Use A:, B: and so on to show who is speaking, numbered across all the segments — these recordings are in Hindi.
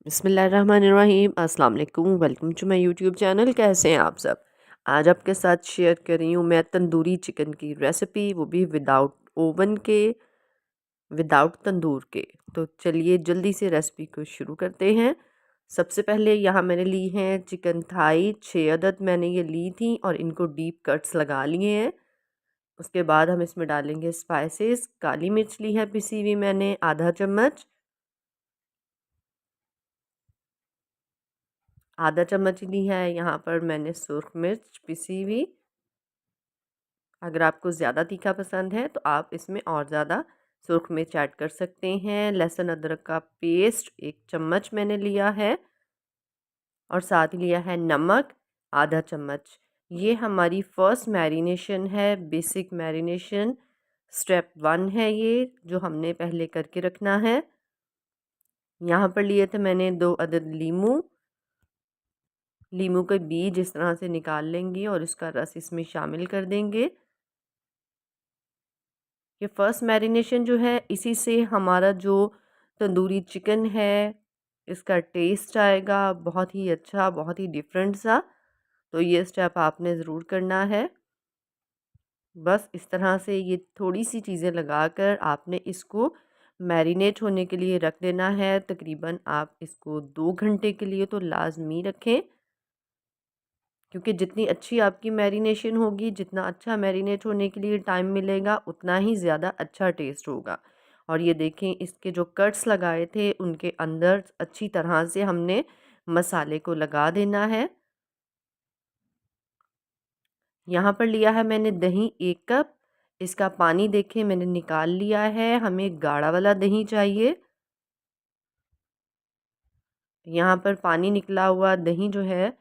A: बिस्मिल्लाहिर्रहमानिर्रहीम अस्सलाम वालेकुम। Welcome to my YouTube channel. कैसे हैं आप सब? आज आपके साथ शेयर कर रही हूँ मैं तंदूरी चिकन की रेसिपी, वो भी विदाउट ओवन के, विदाउट तंदूर के। तो चलिए जल्दी से रेसिपी को शुरू करते हैं। सबसे पहले यहाँ मैंने ली हैं चिकन थाई, 6 अदद मैंने ये ली थी और इनको डीप कट्स लगा लिए हैं। उसके बाद हम इसमें डालेंगे स्पाइसेस। काली मिर्च ली है पिसी हुई मैंने आधा चम्मच, आधा चम्मच ली है यहाँ पर मैंने सुर्ख मिर्च पिसी हुई। अगर आपको ज़्यादा तीखा पसंद है तो आप इसमें और ज़्यादा सुर्ख मिर्च ऐड कर सकते हैं। लहसुन अदरक का पेस्ट 1 चम्मच मैंने लिया है और साथ ही लिया है नमक आधा चम्मच। ये हमारी फर्स्ट मैरिनेशन है, बेसिक मैरिनेशन स्टेप 1 है ये, जो हमने पहले करके रखना है। यहाँ पर लिए थे मैंने 2 अदद लीमू। लीमू के बीज इस तरह से निकाल लेंगे और इसका रस इसमें शामिल कर देंगे। ये फर्स्ट मैरिनेशन जो है, इसी से हमारा जो तंदूरी चिकन है इसका टेस्ट आएगा बहुत ही अच्छा, बहुत ही डिफरेंट सा। तो ये स्टेप आपने ज़रूर करना है। बस इस तरह से ये थोड़ी सी चीज़ें लगाकर आपने इसको मैरिनेट होने के लिए रख देना है। तकरीबन आप इसको 2 घंटे के लिए तो लाजमी रखें, क्योंकि जितनी अच्छी आपकी मैरिनेशन होगी, जितना अच्छा मैरिनेट होने के लिए टाइम मिलेगा, उतना ही ज़्यादा अच्छा टेस्ट होगा। और ये देखें, इसके जो कट्स लगाए थे उनके अंदर अच्छी तरह से हमने मसाले को लगा देना है। यहाँ पर लिया है मैंने दही 1 कप। इसका पानी देखें मैंने निकाल लिया है, हमें गाढ़ा वाला दही चाहिए। यहाँ पर पानी निकला हुआ दही जो है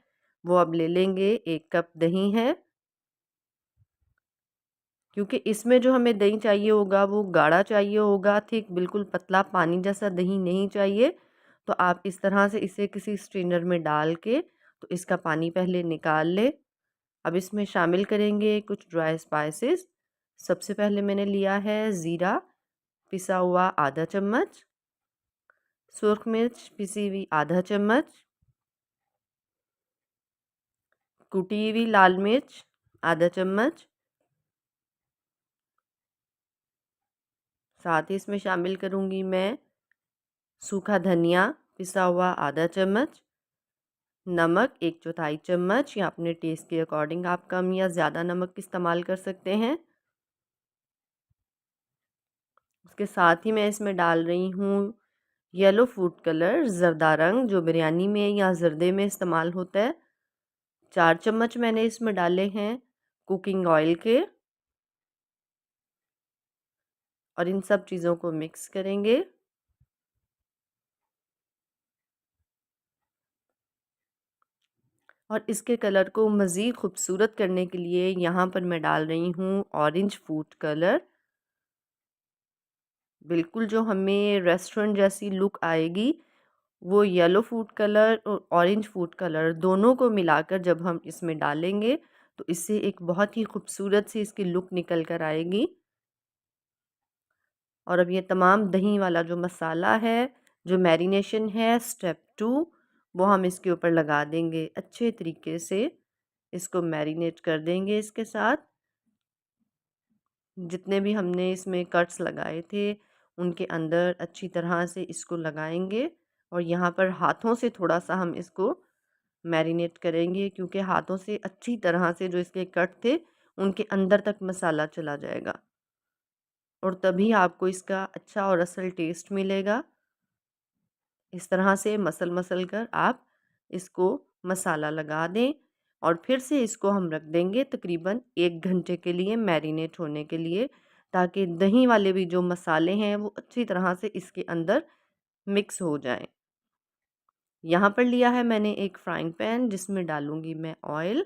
A: वो अब ले लेंगे, 1 कप दही है। क्योंकि इसमें जो हमें दही चाहिए होगा वो गाढ़ा चाहिए होगा, ठीक बिल्कुल पतला पानी जैसा दही नहीं चाहिए। तो आप इस तरह से इसे किसी स्ट्रेनर में डाल के तो इसका पानी पहले निकाल ले। अब इसमें शामिल करेंगे कुछ ड्राई स्पाइसेस। सबसे पहले मैंने लिया है ज़ीरा पिसा हुआ आधा चम्मच, सुर्ख मिर्च पिसी हुई आधा चम्मच, कुटी हुई लाल मिर्च आधा चम्मच, साथ ही इसमें शामिल करूँगी मैं सूखा धनिया पिसा हुआ आधा चम्मच, नमक 1/4 चम्मच, या अपने टेस्ट के अकॉर्डिंग आप कम या ज़्यादा नमक इस्तेमाल कर सकते हैं। उसके साथ ही मैं इसमें डाल रही हूँ येलो फूड कलर, ज़रदा रंग, जो बिरयानी में या ज़रदे में इस्तेमाल होता है। 4 चम्मच मैंने इसमें डाले हैं कुकिंग ऑयल के। और इन सब चीज़ों को मिक्स करेंगे। और इसके कलर को मज़ीद खूबसूरत करने के लिए यहाँ पर मैं डाल रही हूँ ऑरेंज फूड कलर। बिल्कुल जो हमें रेस्टोरेंट जैसी लुक आएगी, वो येलो फूड कलर और ऑरेंज फूड कलर दोनों को मिलाकर जब हम इसमें डालेंगे तो इससे एक बहुत ही खूबसूरत सी इसकी लुक निकल कर आएगी। और अब ये तमाम दही वाला जो मसाला है, जो मैरिनेशन है स्टेप 2, वो हम इसके ऊपर लगा देंगे। अच्छे तरीके से इसको मैरिनेट कर देंगे इसके साथ। जितने भी हमने इसमें कट्स लगाए थे उनके अंदर अच्छी तरह से इसको लगाएंगे। और यहाँ पर हाथों से थोड़ा सा हम इसको मैरिनेट करेंगे, क्योंकि हाथों से अच्छी तरह से जो इसके कट थे उनके अंदर तक मसाला चला जाएगा और तभी आपको इसका अच्छा और असल टेस्ट मिलेगा। इस तरह से मसल मसल कर आप इसको मसाला लगा दें और फिर से इसको हम रख देंगे तकरीबन 1 घंटे के लिए मैरिनेट होने के लिए, ताकि दही वाले भी जो मसाले हैं वो अच्छी तरह से इसके अंदर मिक्स हो जाएं। यहाँ पर लिया है मैंने एक फ्राइंग पैन जिसमें डालूंगी मैं ऑयल।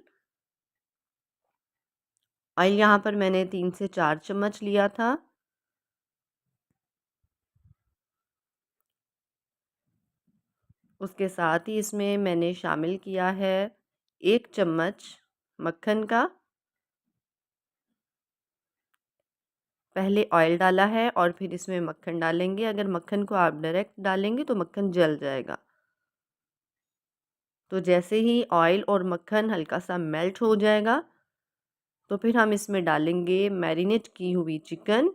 A: ऑयल यहाँ पर मैंने 3 से 4 चम्मच लिया था। उसके साथ ही इसमें मैंने शामिल किया है 1 चम्मच मक्खन का। पहले ऑयल डाला है और फिर इसमें मक्खन डालेंगे। अगर मक्खन को आप डायरेक्ट डालेंगे तो मक्खन जल जाएगा। तो जैसे ही ऑयल और मक्खन हल्का सा मेल्ट हो जाएगा तो फिर हम इसमें डालेंगे मैरिनेट की हुई चिकन।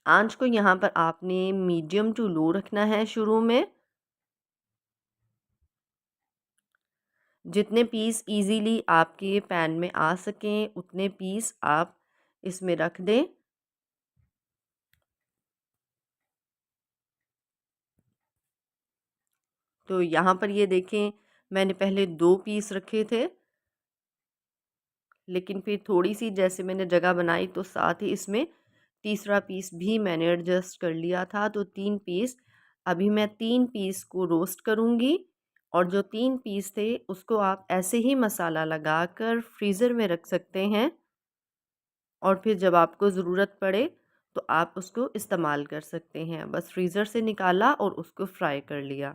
A: आंच को यहाँ पर आपने मीडियम टू लो रखना है शुरू में। जितने पीस इजीली आपके पैन में आ सकें उतने पीस आप इसमें रख दें। तो यहाँ पर ये देखें, मैंने पहले 2 पीस रखे थे, लेकिन फिर थोड़ी-सी जैसे मैंने जगह बनाई तो साथ ही इसमें तीसरा पीस भी मैंने एडजस्ट कर लिया था, तो 3 पीस। अभी मैं 3 पीस को रोस्ट करूँगी और जो 3 पीस थे उसको आप ऐसे ही मसाला लगाकर फ्रीज़र में रख सकते हैं और फिर जब आपको ज़रूरत पड़े तो आप उसको इस्तेमाल कर सकते हैं। बस फ्रीज़र से निकाला और उसको फ्राई कर लिया।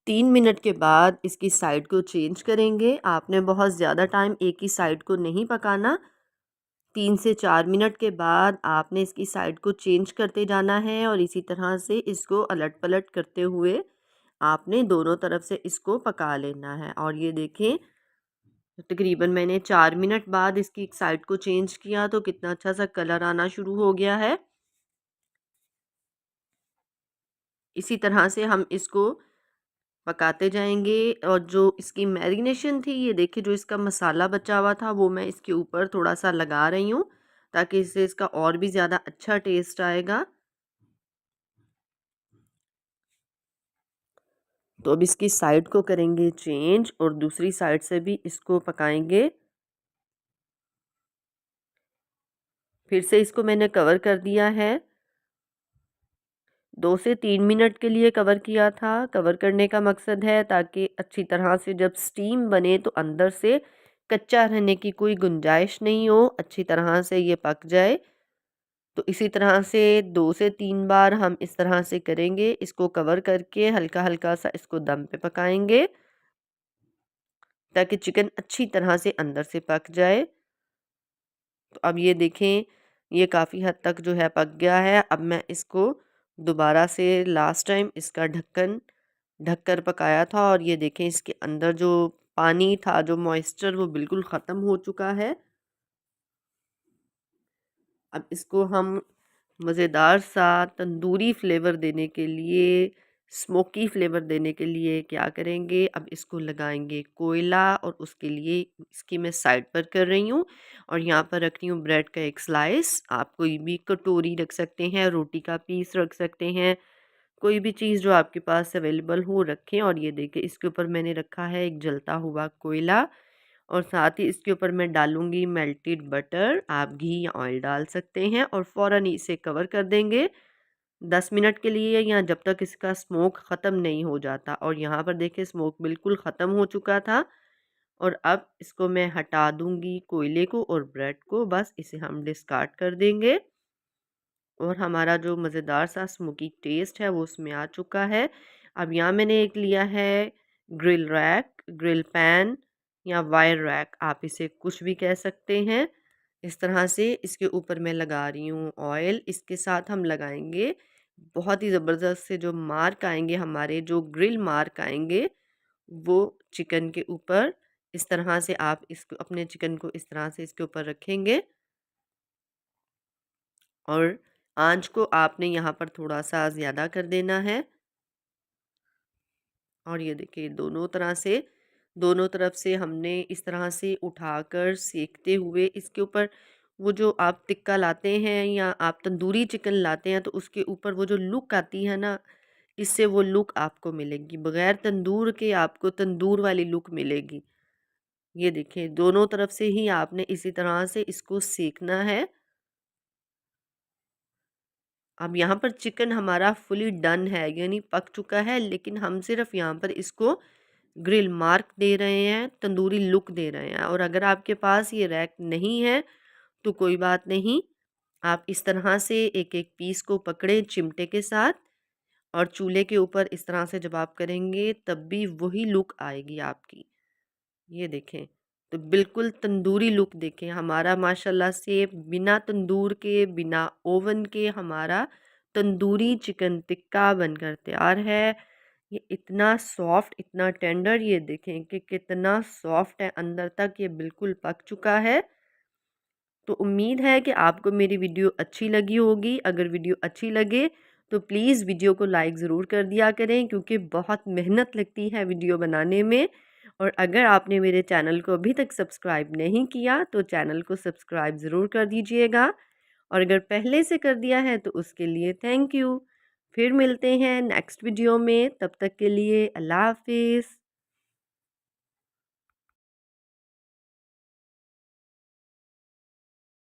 A: 3 मिनट के बाद इसकी साइड को चेंज करेंगे। आपने बहुत ज़्यादा टाइम एक ही साइड को नहीं पकाना। 3 से 4 मिनट के बाद आपने इसकी साइड को चेंज करते जाना है और इसी तरह से इसको अलट-पलट करते हुए आपने दोनों तरफ से इसको पका लेना है। और ये देखें, तकरीबन मैंने 4 मिनट बाद इसकी एक साइड को चेंज किया तो कितना अच्छा-सा कलर आना शुरू हो गया है। इसी तरह से हम इसको पकाते जाएँगे और जो इसकी मैरिनेशन थी, ये देखिए जो इसका मसाला बचा हुआ था वो मैं इसके ऊपर थोड़ा-सा लगा रही हूँ, ताकि इससे इसका और भी ज़्यादा अच्छा टेस्ट आएगा। तो अब इसकी साइड को करेंगे चेंज और दूसरी साइड से भी इसको पकाएँगे। फिर से इसको मैंने कवर कर दिया है। 2 से 3 मिनट के लिए कवर किया था। कवर करने का मकसद है ताकि अच्छी तरह से जब स्टीम बने तो अंदर से कच्चा रहने की कोई गुंजाइश नहीं हो, अच्छी तरह से ये पक जाए। तो इसी तरह से 2 से 3 बार हम इस तरह से करेंगे। इसको कवर करके हल्का-हल्का सा इसको दम पे पकाएँगे, ताकि चिकन अच्छी तरह से अंदर से पक जाए। तो अब ये देखें, ये काफ़ी हद तक जो है पक गया है। अब मैं इसको दोबारा से लास्ट टाइम इसका ढक्कन ढक कर पकाया था और ये देखें इसके अंदर जो पानी था, जो मॉइस्चर वो बिल्कुल ख़त्म हो चुका है। अब इसको हम मज़ेदार सा तंदूरी फ्लेवर देने के लिए, स्मोकी फ्लेवर देने के लिए क्या करेंगे, अब इसको लगाएँगे कोयला और उसके लिए इसकी मैं साइड पर कर रही हूँ और यहाँ पर रख रही हूँ ब्रेड का एक स्लाइस। आप कोई भी कटोरी रख सकते हैं, रोटी का पीस रख सकते हैं, कोई भी चीज़ जो आपके पास अवेलेबल हो रखें। और ये देखिए इसके ऊपर मैंने रखा है एक जलता हुआ कोयला और साथ ही इसके ऊपर मैं डालूँगी मेल्टेड बटर। आप घी या ऑयल डाल सकते हैं और फ़ौरन ही इसे कवर कर देंगे 10 मिनट के लिए, या जब तक इसका स्मोक ख़त्म नहीं हो जाता। और यहाँ पर देखिए स्मोक बिल्कुल ख़त्म हो चुका था और अब इसको मैं हटा दूँगी कोयले को और ब्रेड को, बस इसे हम डिस्कार्ड कर देंगे और हमारा जो मज़ेदार सा स्मोकी टेस्ट है वो उसमें आ चुका है। अब यहाँ मैंने एक लिया है ग्रिल रैक, ग्रिल पैन या वायर रैक, आप इसे कुछ भी कह सकते हैं। इस तरह से इसके ऊपर मैं लगा रही हूँ ऑयल। इसके साथ हम लगाएँगे बहुत ही ज़बरदस्त से जो मार्क आएँगे, हमारे जो ग्रिल मार्क आएँगे, वो चिकन के ऊपर। इस तरह से आप इसको अपने चिकन को इस तरह से इसके ऊपर रखेंगे और आँच को आपने यहाँ पर थोड़ा-सा ज़्यादा कर देना है। और ये देखिए दोनों तरफ से हमने इस तरह से उठाकर सेकते हुए इसके ऊपर वो जो आप टिक्का लाते हैं या आप तंदूरी चिकन लाते हैं तो उसके ऊपर वो जो लुक आती है ना, इससे वो लुक आपको मिलेगी। बगैर तंदूर के आपको तंदूर वाली लुक मिलेगी। ये देखिए दोनों तरफ से ही आपने इसी तरह से इसको सेकना है। अब यहाँ पर चिकन हमारा फुली डन है, यानी पक चुका है, लेकिन हम सिर्फ यहाँ पर इसको ग्रिल मार्क दे रहे हैं, तंदूरी लुक दे रहे हैं। और अगर आपके पास ये रैक नहीं है तो कोई बात नहीं, आप इस तरह से एक-एक पीस को पकड़ें चिमटे के साथ और चूल्हे के ऊपर इस तरह से जब आप करेंगे तब भी वही लुक आएगी आपकी। ये देखें। तो बिल्कुल तंदूरी लुक देखें हमारा माशाल्लाह से बिना तंदूर के, बिना ओवन के हमारा तंदूरी चिकन टिक्का बनकर तैयार है। ये इतना सॉफ्ट, इतना टेंडर, ये देखें कि कितना सॉफ्ट है अंदर तक, ये बिल्कुल पक चुका है। तो उम्मीद है कि आपको मेरी वीडियो अच्छी लगी होगी। अगर वीडियो अच्छी लगे तो प्लीज़ वीडियो को लाइक ज़रूर कर दिया करें, क्योंकि बहुत मेहनत लगती है वीडियो बनाने में। और अगर आपने मेरे चैनल को अभी तक सब्सक्राइब नहीं किया तो चैनल को सब्सक्राइब ज़रूर कर दीजिएगा, और अगर पहले से कर दिया है तो उसके लिए थैंक यू। फिर मिलते हैं नेक्स्ट वीडियो में, तब तक के लिए अल्लाह हाफिज़।